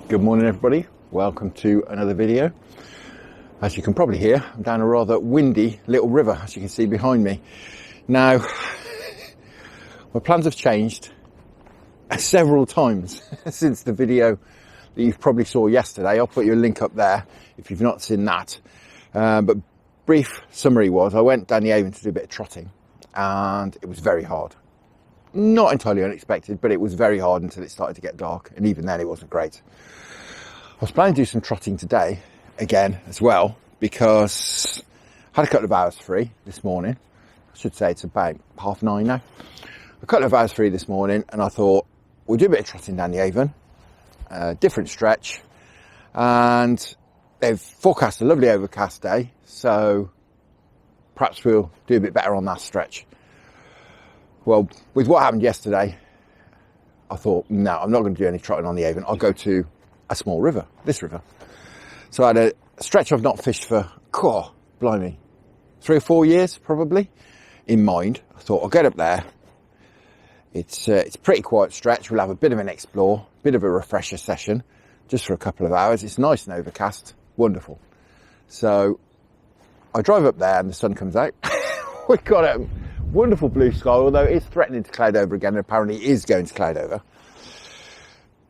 Good morning everybody, welcome to another video. As you can probably hear, I'm down a rather windy little river, as you can see behind me. Now, my plans have changed several times since the video that you probably saw yesterday. I'll put you a link up there if you've not seen that. But brief summary was, I went down the Avon to do a bit of trotting and it was very hard. Not entirely unexpected, but it was very hard until it started to get dark, and even then it wasn't great. I was planning to do some trotting today again as well, because I had a couple of hours free this morning. I should say it's about 9:30 now. A couple of hours free this morning, and I thought we'll do a bit of trotting down the Avon, different stretch, and they've forecast a lovely overcast day, so perhaps we'll do a bit better on that stretch. Well, with what happened yesterday, I thought, no, I'm not going to do any trotting on the Avon. I'll go to a small river, this river. So I had a stretch I've not fished for, blimey, 3 or 4 years probably, in mind. I thought I'll get up there. It's a pretty quiet stretch. We'll have a bit of an explore, bit of a refresher session, just for a couple of hours. It's nice and overcast, wonderful. So I drive up there and the sun comes out. We've got a wonderful blue sky, although it's threatening to cloud over again, and apparently it is going to cloud over.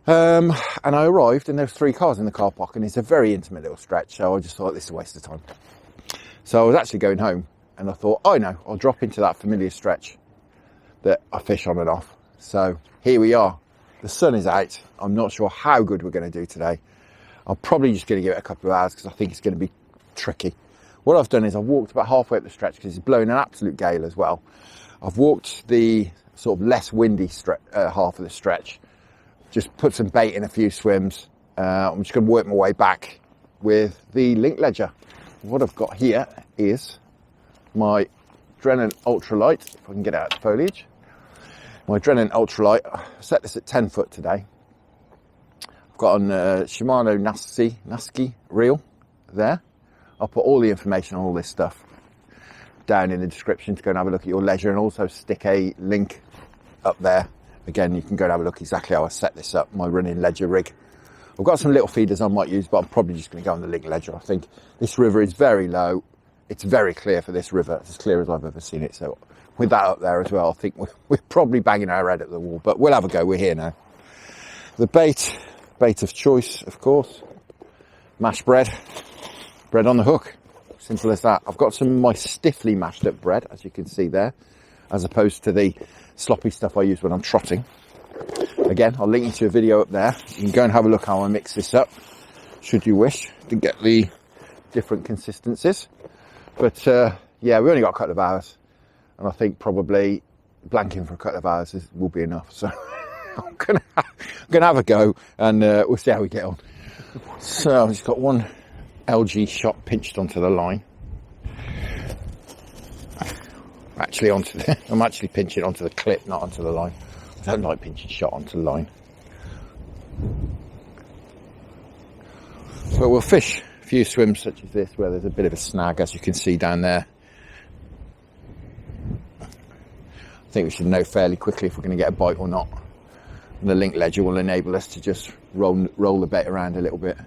And I arrived and there was 3 cars in the car park, and it's a very intimate little stretch, so I just thought this is a waste of time. So I was actually going home and I thought, oh no, I'll drop into that familiar stretch that I fish on and off. So here we are. The sun is out. I'm not sure how good we're going to do today. I'm probably just going to give it a couple of hours because I think it's going to be tricky. What I've done is I've walked about halfway up the stretch because it's blowing an absolute gale as well. I've walked the sort of less windy half of the stretch, just put some bait in a few swims. I'm just going to work my way back with the link ledger. What I've got here is my Drennan ultralight, if I can get out of the foliage. My Drennan ultralight, I set this at 10 foot today. I've got an Shimano Nasky reel there. I'll put all the information on all this stuff down in the description to go and have a look at your leisure, and also stick a link up there. Again, you can go and have a look exactly how I set this up, my running ledger rig. I've got some little feeders I might use, but I'm probably just going to go on the link ledger. I think this river is very low. It's very clear for this river. It's as clear as I've ever seen it. So with that up there as well, I think we're probably banging our head at the wall, but we'll have a go. We're here now. The bait of choice, of course, mashed bread on the hook. Simple as that. I've got some of my stiffly mashed up bread, as you can see there, as opposed to the sloppy stuff I use when I'm trotting. Again, I'll link you to a video up there. You can go and have a look how I mix this up, should you wish, to get the different consistencies. But yeah, we only got a couple of hours, and I think probably blanking for a couple of hours will be enough. So I'm gonna have a go, and we'll see how we get on. So I've just got one LG shot pinched onto the line. I'm actually pinching onto the clip, not onto the line. I don't like pinching shot onto the line. But we'll fish a few swims such as this, where there's a bit of a snag, as you can see down there. I think we should know fairly quickly if we're going to get a bite or not. And the link ledger will enable us to just roll the bait around a little bit.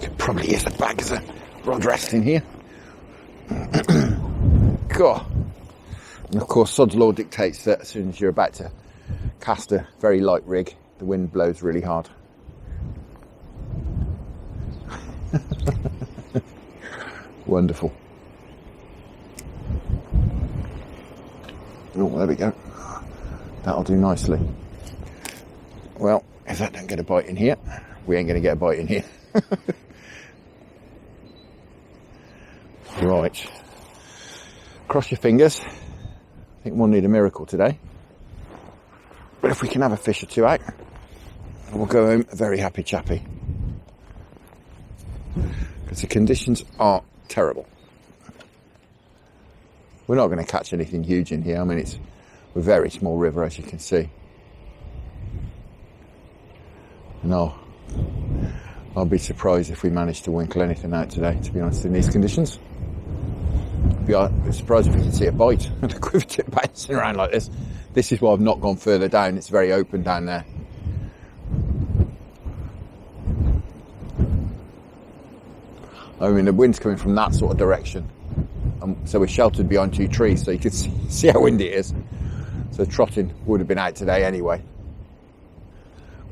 There probably is a bag as a rod rest in here. God. And of course, sod's law dictates that as soon as you're about to cast a very light rig, the wind blows really hard. Wonderful. Oh, there we go. That'll do nicely. Well, if that don't get a bite in here, we ain't going to get a bite in here. Right. Cross your fingers. I think we'll need a miracle today. But if we can have a fish or two out, we'll go home a very happy chappy. Because the conditions are terrible. We're not going to catch anything huge in here. I mean, it's a very small river, as you can see. No. I'll be surprised if we manage to winkle anything out today, to be honest, in these conditions. I'd be surprised if we can see a bite and a quiver tip bouncing around like this. This is why I've not gone further down. It's very open down there. I mean, the wind's coming from that sort of direction. So we're sheltered behind 2 trees, so you can see how windy it is. So trotting would have been out today anyway.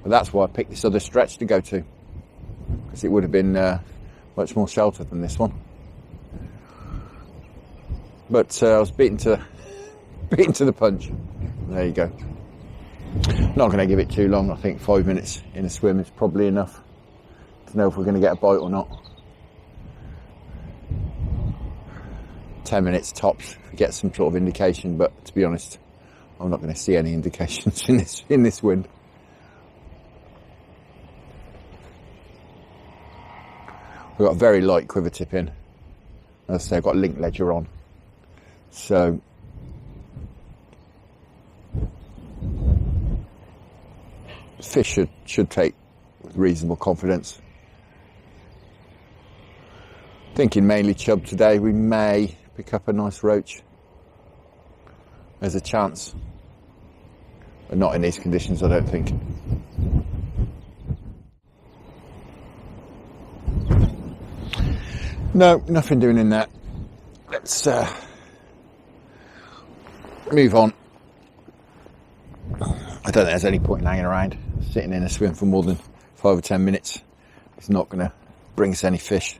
But that's why I picked this other stretch to go to, because it would have been much more sheltered than this one. But I was beaten to the punch. There you go. Not going to give it too long. I think 5 minutes in a swim is probably enough to know if we're going to get a bite or not. 10 minutes tops to get some sort of indication, but to be honest, I'm not going to see any indications in this wind. We've got a very light quiver tip in. As I say, I've got link ledger on, so fish should take with reasonable confidence. Thinking mainly chub today. We may pick up a nice roach. There's a chance, but not in these conditions, I don't think. No, nothing doing in there. Let's move on. I don't think there's any point in hanging around. Sitting in a swim for more than 5 or 10 minutes is not going to bring us any fish.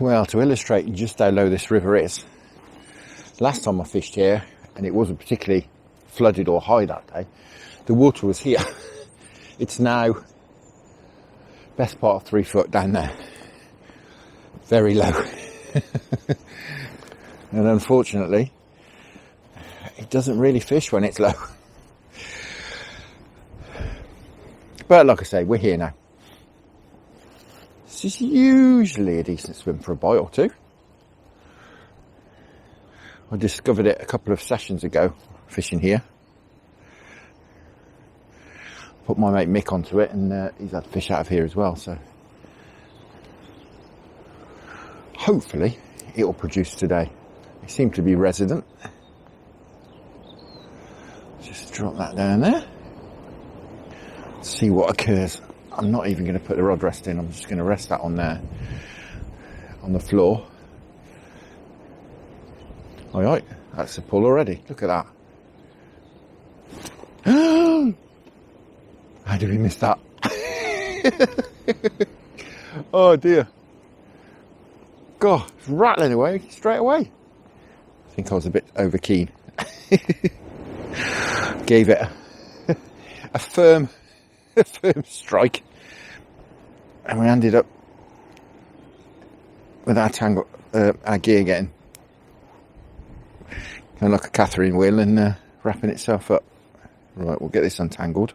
Well, to illustrate just how low this river is, last time I fished here, and it wasn't particularly flooded or high that day, the water was here. It's now best part of 3 foot down there. Very low. And unfortunately, it doesn't really fish when it's low. But like I say, we're here now. This is usually a decent swim for a bite or two. I discovered it a couple of sessions ago, fishing here. Put my mate Mick onto it, and he's had fish out of here as well, so hopefully it will produce today. They seem to be resident. Just drop that down there. See what occurs. I'm not even going to put the rod rest in. I'm just going to rest that on there, on the floor. All right, that's a pull already. Look at that. How did we miss that? Oh dear. God, it's rattling away straight away. I think I was a bit over keen. Gave it a firm strike, and we ended up with our tangle, our gear getting kind of like a Catherine wheel and wrapping itself up. Right, we'll get this untangled.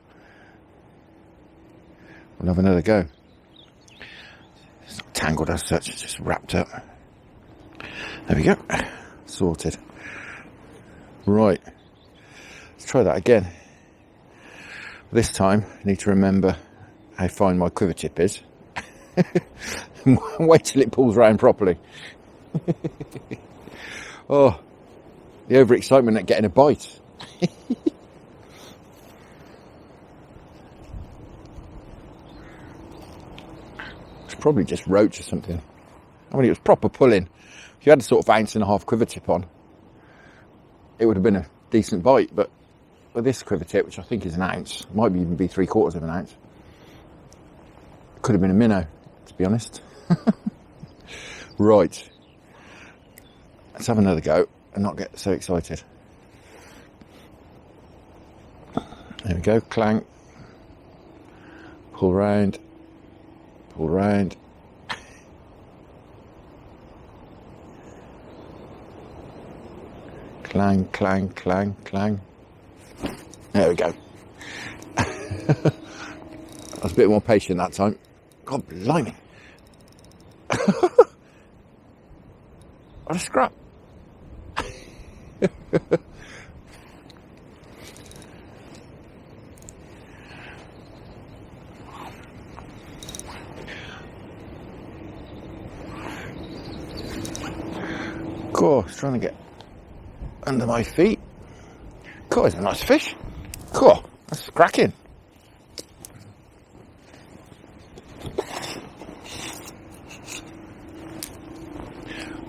We'll have another go. It's not tangled as such, it's just wrapped up. There we go. Sorted. Right. Let's try that again. This time, I need to remember how fine my quiver tip is. Wait till it pulls round properly. Oh, the overexcitement at getting a bite. It's probably just roach or something. I mean, it was proper pulling. If you had a sort of 1.5 ounce quiver tip on, it would have been a decent bite, but with this quiver tip, which I think is 1 ounce, might even be 3/4 of an ounce, it could have been a minnow, to be honest. Right, let's have another go and not get so excited. There we go, clank, pull round, clang, clang, clang, clang. There we go. I was a bit more patient that time. God blimey. What a scrap. God, I was trying to get under my feet. God, Cool, it's a nice fish. Cool, that's cracking.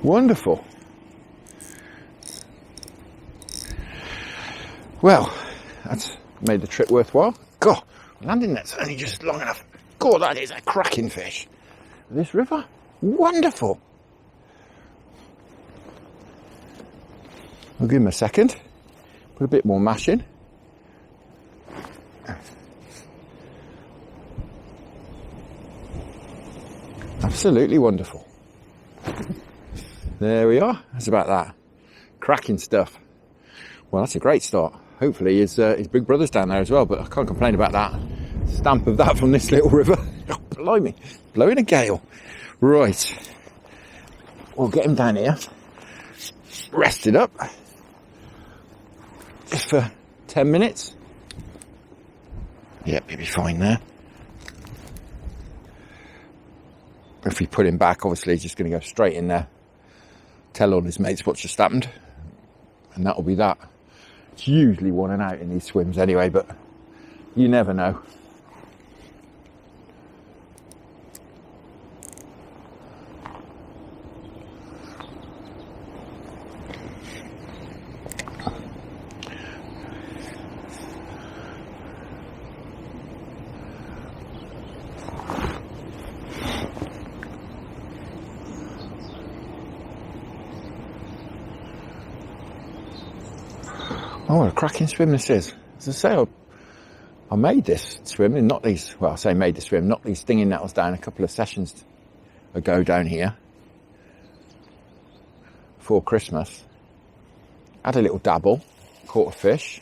Wonderful. Well, that's made the trip worthwhile. God, landing net's only just long enough. God, that is a cracking fish. This river, wonderful. We'll give him a second. Put a bit more mash in. Absolutely wonderful. There we are. That's about that. Cracking stuff. Well, that's a great start. Hopefully his big brother's down there as well, but I can't complain about that. Stamp of that from this little river. Oh, blimey. Blowing a gale. Right. We'll get him down here. Rested up. Just for 10 minutes. Yep, he'll be fine there. If we put him back, obviously he's just going to go straight in there. Tell all his mates what's just happened. And that'll be that. It's usually 1 and out in these swims anyway, but you never know. Oh, what a cracking swim this is. As I say, I made this swim and not these, well, I say made the swim, not these stinging nettles down a couple of sessions ago down here. Before Christmas. Had a little dabble, caught a fish.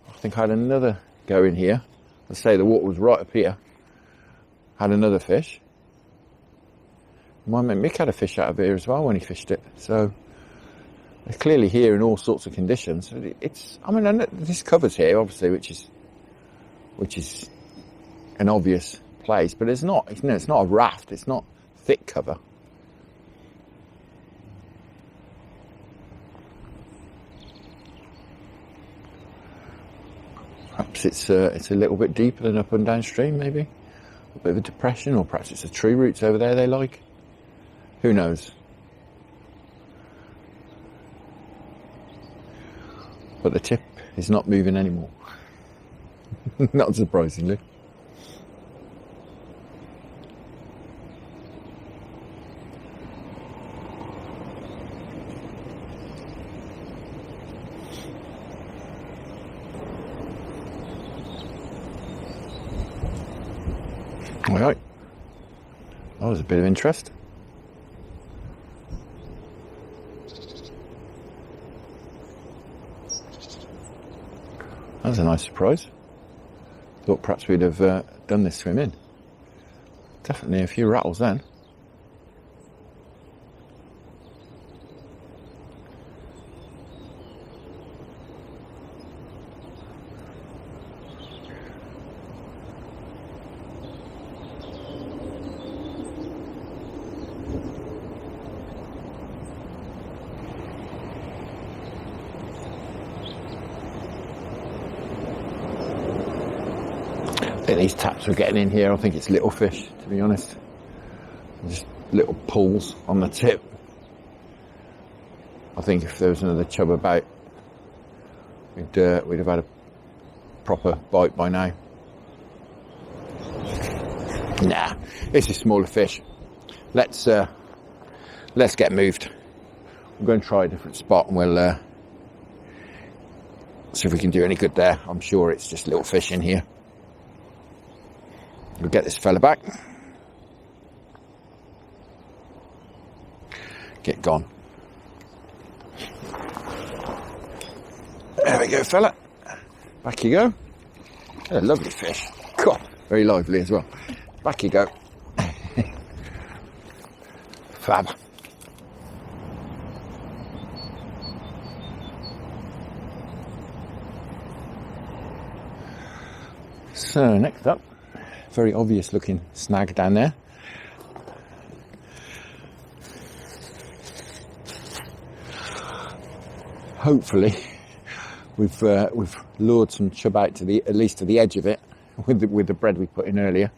I think I had another go in here. I say the water was right up here. Had another fish. My mate Mick had a fish out of here as well when he fished it. So they're clearly here in all sorts of conditions. It's, I mean, I know this cover's here, obviously, which is an obvious place, but it's not, you know, it's not a raft, it's not thick cover. Perhaps it's a little bit deeper than up and downstream, maybe. A bit of a depression, or perhaps it's the tree roots over there they like. Who knows? But the tip is not moving anymore. Not surprisingly. All right. That was a bit of interest. That was a nice surprise. Thought perhaps we'd have done this swim in. Definitely a few rattles then. I think these taps we're getting in here, I think it's little fish, to be honest. Just little pulls on the tip. I think if there was another chub about, we'd have had a proper bite by now. Nah, this is smaller fish. Let's get moved. I'm going to try a different spot and we'll see if we can do any good there. I'm sure it's just little fish in here. We'll get this fella back. Get gone. There we go, fella. Back you go. A lovely fish. God, very lively as well. Back you go. Fab. So next up, very obvious looking snag down there. Hopefully we've lured some chub out to at least to the edge of it with the bread we put in earlier.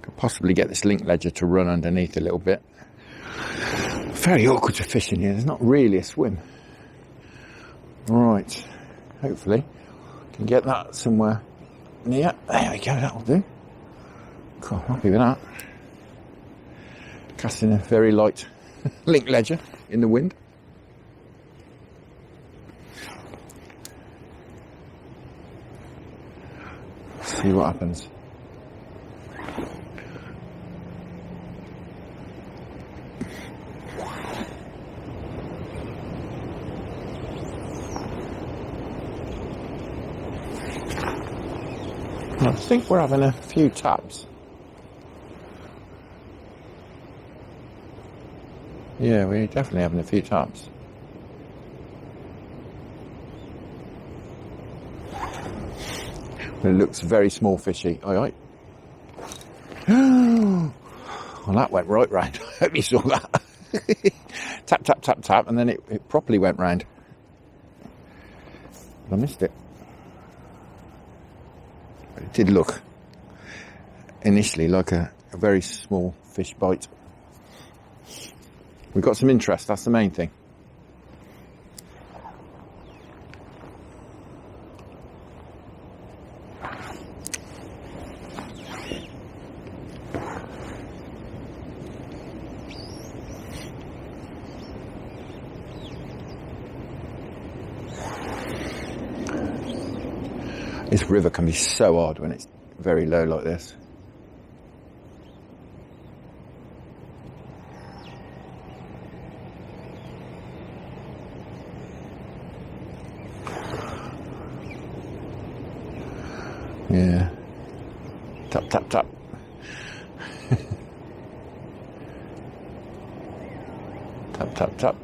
Could possibly get this link ledger to run underneath a little bit. Very awkward to fish in here. There's not really a swim. Right, hopefully can get that somewhere near. There we go, that'll do. Cool, happy with that. Casting a very light link ledger in the wind. See what happens. I think we're having a few taps. Yeah, we're definitely having a few taps. It looks very small fishy. Aye, aye. Well, that went right round. I hope you saw that. Tap, tap, tap, tap, and then it properly went round. I missed it. But it did look initially like a very small fish bite. We got some interest, that's the main thing. This river can be so odd when it's very low like this. Yeah. Tap, tap, tap. Tap, tap, tap.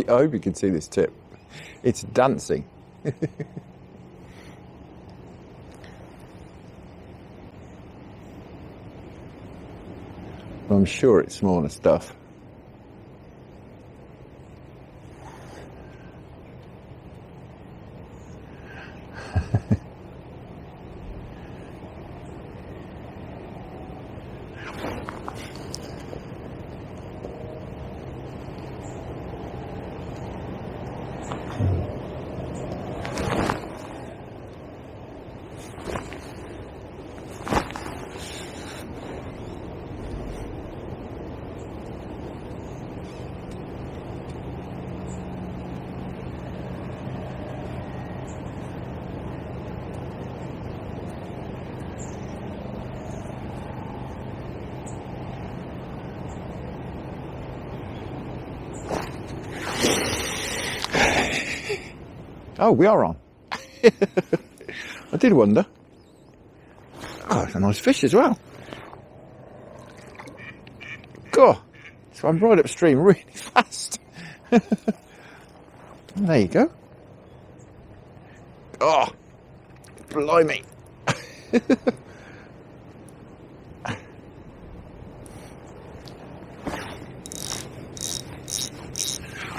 I hope you can see this tip. It's dancing. I'm sure it's smaller stuff. Oh, we are on. I did wonder. Oh, it's a nice fish as well. God, so I'm right upstream really fast. There you go. Oh, blimey.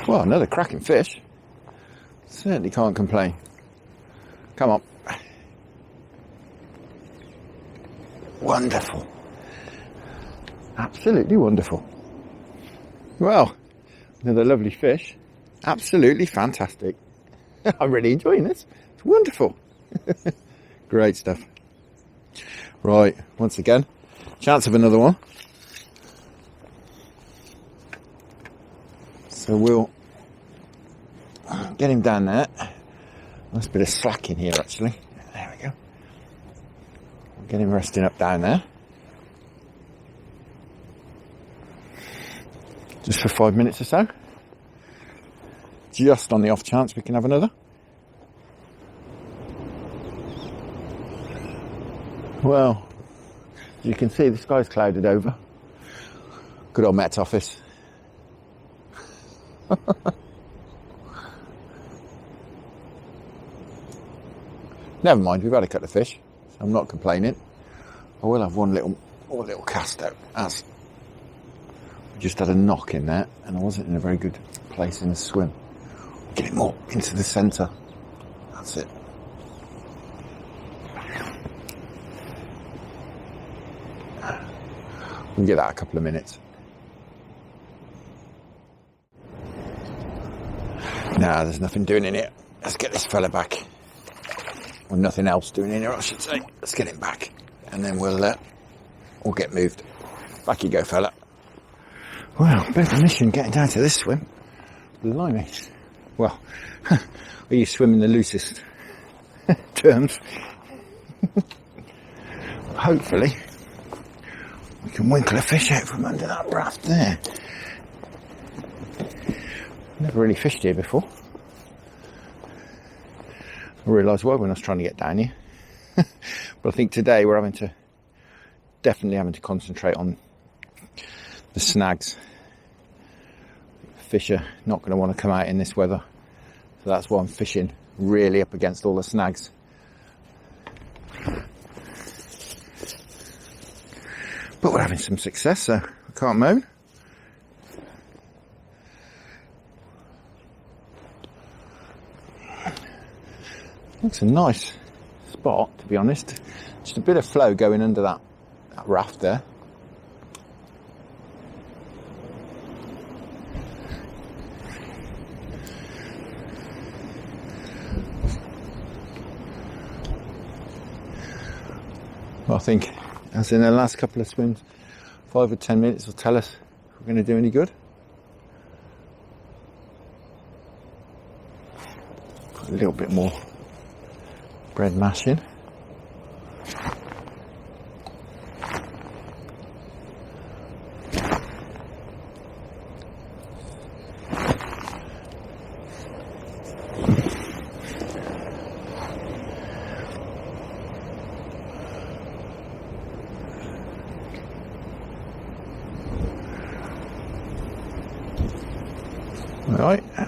Well, another cracking fish. Certainly can't complain. Come on. Wonderful. Absolutely wonderful. Well, another lovely fish. Absolutely fantastic. I'm really enjoying this. It's wonderful. Great stuff. Right, once again, chance of another one. So we'll get him down there. Nice bit of slack in here actually. There we go. We'll get him resting up down there. Just for 5 minutes or so. Just on the off chance we can have another. Well, as you can see the sky's clouded over. Good old Met Office. Never mind, we've had a couple of fish, so I'm not complaining. I will have one little cast out, as we just had a knock in there, and I wasn't in a very good place in the swim. Get it more into the centre. That's it. We'll give that a couple of minutes. Nah, there's nothing doing in here. Let's get this fella back. Or nothing else doing in here, I should say. Let's get him back. And then we'll get moved. Back you go, fella. Well, bit of a mission getting down to this swim. Blimey. Well, are you swimming the loosest terms? Hopefully, we can winkle a fish out from under that raft there. Never really fished here before. I realised why when I was trying to get down here. But I think today we're definitely having to concentrate on the snags. Fish are not going to want to come out in this weather. So that's why I'm fishing really up against all the snags. But we're having some success, so I can't moan. Looks a nice spot, to be honest. Just a bit of flow going under that raft there. Well, I think, as in the last couple of swims, 5 or 10 minutes will tell us if we're going to do any good. Put a little bit more bread mash in. Right. I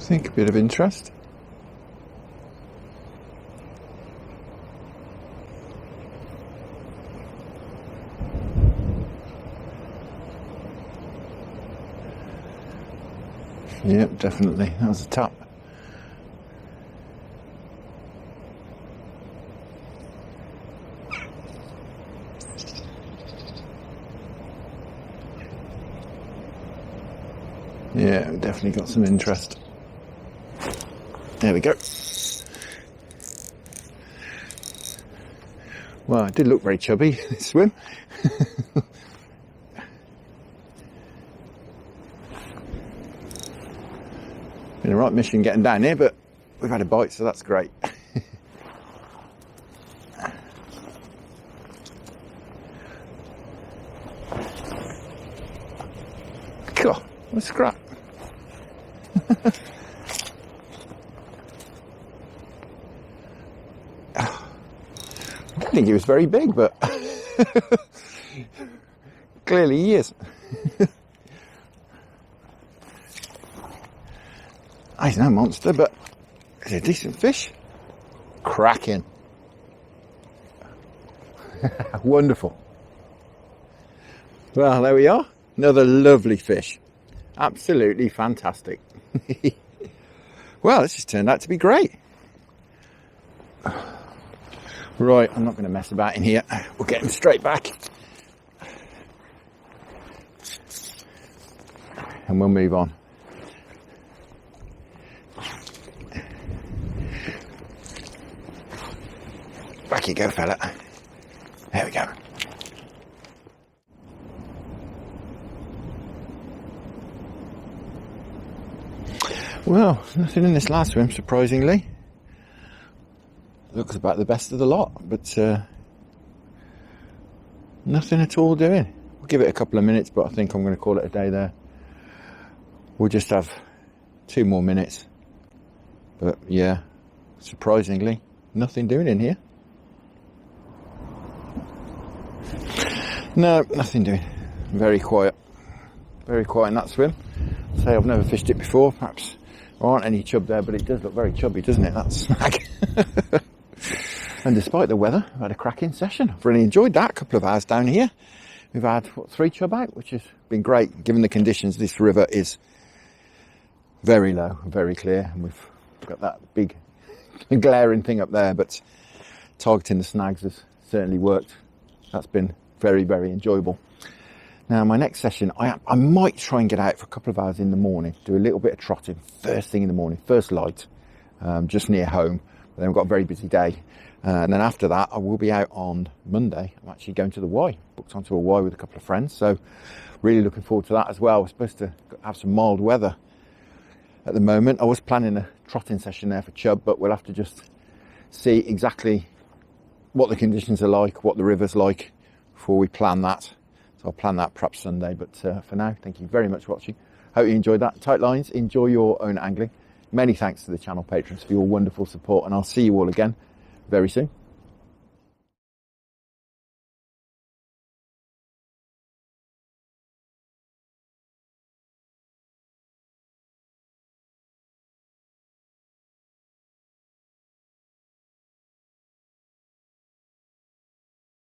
think a bit of interest. Yep, definitely. That was a tap. Yeah, definitely got some interest. There we go. Well, it did look very chubby, this swim. Been a right mission getting down here, but we've had a bite, so that's great. God, what a scrap. I didn't think he was very big, but clearly he is. He's no monster, but he's a decent fish. Cracking. Wonderful. Well, there we are. Another lovely fish. Absolutely fantastic. Well, this has turned out to be great. Right, I'm not going to mess about in here. We'll get him straight back. And we'll move on. Back you go, fella. There we go. Well, nothing in this last swim, surprisingly. Looks about the best of the lot, but nothing at all doing. We'll give it a couple of minutes, but I think I'm going to call it a day there. We'll just have 2 more minutes. But yeah, surprisingly, nothing doing in here. No, nothing doing. Very quiet in that swim. Say I've never fished it before. Perhaps there aren't any chub there, but it does look very chubby, doesn't it? That snag. And despite the weather, I've had a cracking session. I've really enjoyed that. A couple of hours down here. We've had, 3 chub out, which has been great. Given the conditions, this river is very low, very clear. And we've got that big glaring thing up there, but targeting the snags has certainly worked. That's been very, very enjoyable. Now, my next session, I might try and get out for a couple of hours in the morning, do a little bit of trotting first thing in the morning, first light, just near home. But then we've got a very busy day. And then after that, I will be out on Monday. I'm actually going to the Y, booked onto a Y with a couple of friends. So really looking forward to that as well. We're supposed to have some mild weather at the moment. I was planning a trotting session there for chub, but we'll have to just see exactly what the conditions are like, what the river's like before we plan that. So I'll plan that perhaps Sunday. But for now, thank you very much for watching. Hope you enjoyed that. Tight lines, enjoy your own angling. Many thanks to the channel patrons for your wonderful support, and I'll see you all again very soon.